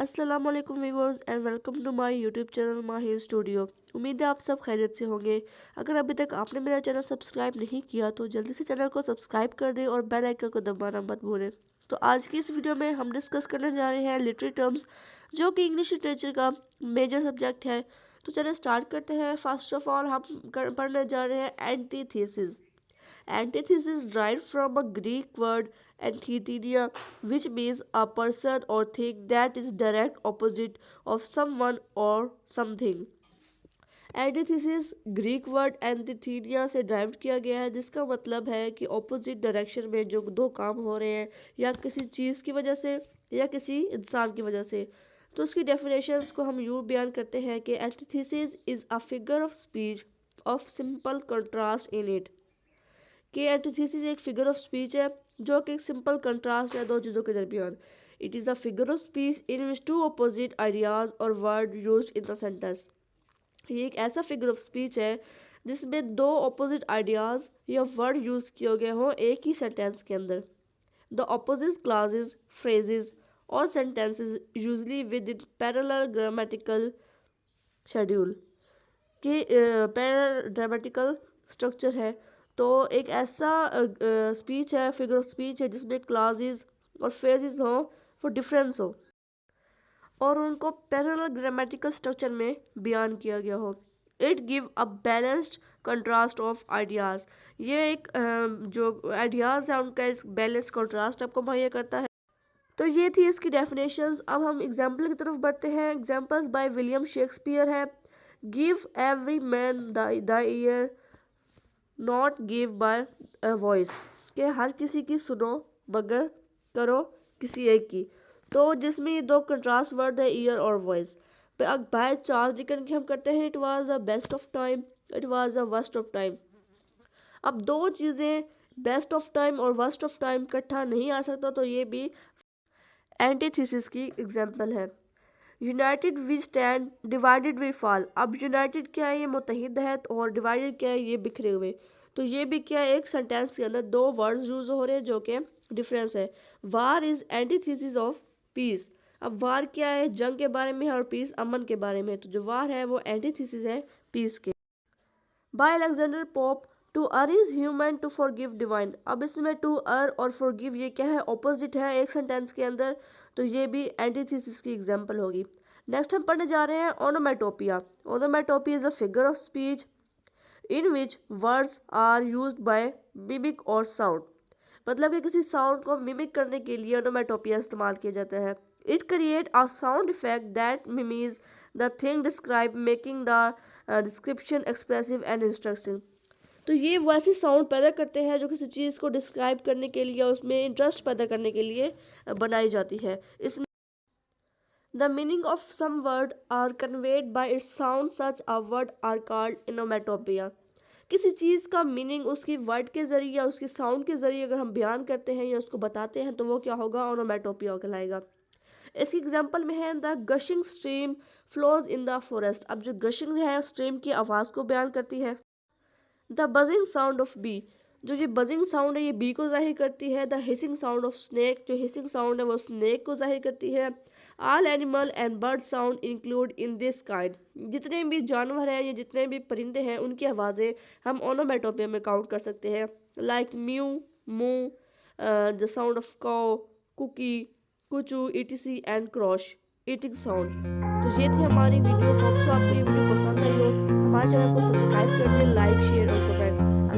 अस्सलाम वालेकुम viewers and welcome to my YouTube channel Mahir studio. उम्मीद है आप सब खैरियत से होंगे। अगर अभी तक आपने मेरा चैनल सब्सक्राइब नहीं किया तो जल्दी से चैनल को सब्सक्राइब कर दें और बेल आइकन को दबाना मत भूलें। तो आज की इस वीडियो में हम डिस्कस करने जा रहे हैं लिटरेरी टर्म्स, जो कि इंग्लिश लिटरेचर का मेजर सब्जेक्ट है। तो चलिए स्टार्ट करते हैं। फर्स्ट ऑफ ऑल हम पढ़ने जा रहे हैं antithesis. Antithesis derived from a Greek word antithesia, which means a person or thing that is direct opposite of someone or something. Antithesis Greek word एंटीथीनिया से ड्राइव किया गया है, जिसका मतलब है कि ऑपोजिट डायरेक्शन में जो दो काम हो रहे हैं, या किसी चीज़ की वजह से या किसी इंसान की वजह से। तो उसकी डेफिनेशंस को हम यूँ बयान करते हैं कि antithesis is a figure of speech of simple contrast in it. कि एंटीथेसिस एक फिगर ऑफ स्पीच है जो कि एक सिंपल कंट्रास्ट है दो चीज़ों के दरमियान। It is a figure of speech in which two opposite ideas or word used in the sentence. ये एक ऐसा फिगर ऑफ स्पीच है जिसमें दो अपोजिट आइडियाज या वर्ड यूज किए गए हों एक ही सेंटेंस के अंदर। The opposite clauses, phrases or sentences usually within parallel grammatical schedule कि पैराग्रामेटिकल स्ट्रक्चर है। तो एक ऐसा स्पीच है, फिगर ऑफ स्पीच है जिसमें क्लासेस और फ्रेजेस हो वो डिफरेंस हो और उनको पैरेलल ग्रामेटिकल स्ट्रक्चर में बयान किया गया हो। It give a balanced contrast of ideas. ये एक जो आइडियाज़ है उनका एक बैलेंस कंट्रास्ट आपको मुहैया करता है। तो ये थी इसकी डेफिनेशंस। अब हम एग्जाम्पल की तरफ बढ़ते हैं। एग्जाम्पल्स बाय विलियम शेक्सपियर है। Give every man the year not give bye voice, कि हर किसी की सुनो मगर करो किसी एक की। तो जिसमें ये दो कंट्रास्ट वर्ड है, ईयर और वॉइस। अब बाय चार्ल्स डिकन की हम करते हैं। It was the best of time, it was the worst of time. अब दो चीज़ें बेस्ट ऑफ टाइम और वर्स्ट ऑफ टाइम इकट्ठा नहीं आ सकता, तो ये भी एंटीथेसिस की एग्जाम्पल है। United we stand, divided we fall. अब यूनाइटेड क्या है, ये मुत्तहिद है, और डिवाइडेड क्या है, ये बिखरे हुए। तो ये भी क्या है, एक सेंटेंस के अंदर दो वर्ड्स यूज हो रहे हैं जो कि डिफरेंस है। वार इज एंटीथेसिस ऑफ पीस। अब वार क्या है, जंग के बारे में है, और पीस अमन के बारे में। तो जो वार है वो एंटीथेसिस है पीस के। By Alexander Pope, to err is human to forgive divine. अब इसमें टू अर और फॉरगिव ये क्या है, ऑपोजिट है एक सेंटेंस के अंदर। तो ये भी एंटीथेसिस की एग्जांपल होगी। नेक्स्ट हम पढ़ने जा रहे हैं onomatopoeia. Onomatopoeia is a figure of speech in which words are used by mimic or sound. मतलब कि किसी साउंड को मिमिक करने के लिए ओनोमेटोपिया इस्तेमाल किया जाता है। It create a sound effect that mimics the thing describe, making the description expressive and instructive. तो ये वैसी साउंड पैदा करते हैं जो किसी चीज़ को डिस्क्राइब करने के लिए, उसमें इंटरेस्ट पैदा करने के लिए बनाई जाती है। इसमें the meaning of some word are conveyed by its sound, such a word are called onomatopoeia. किसी चीज़ का मीनिंग उसकी वर्ड के ज़रिए या उसकी साउंड के ज़रिए अगर हम बयान करते हैं या उसको बताते हैं तो वो क्या होगा, ओनोमेटोपिया कहलाएगा। इसकी एग्जांपल में है the gushing stream flows in the forest. अब जो गशिंग है स्ट्रीम की आवाज़ को बयान करती है। The buzzing sound of bee, जो ये बजिंग साउंड है ये बी को जाहिर करती है। The hissing sound of snake, जो हिसिंग साउंड है वो स्नेक को जाहिर करती है। All animal and bird sound include in this kind. जितने भी जानवर हैं या जितने भी परिंदे हैं उनकी आवाज़ें हम ओनोमेटोपिया में काउंट कर सकते हैं। Like mew, moo, the sound of cow, कुकी, कुचू, etc and crash, eating sound. तो ये थी हमारी वीडियो। होप्स आपको ये वीडियो पसंद आई हो। हमारे चैनल को सब्सक्राइब कर दें, लाइक शेयर और कमेंट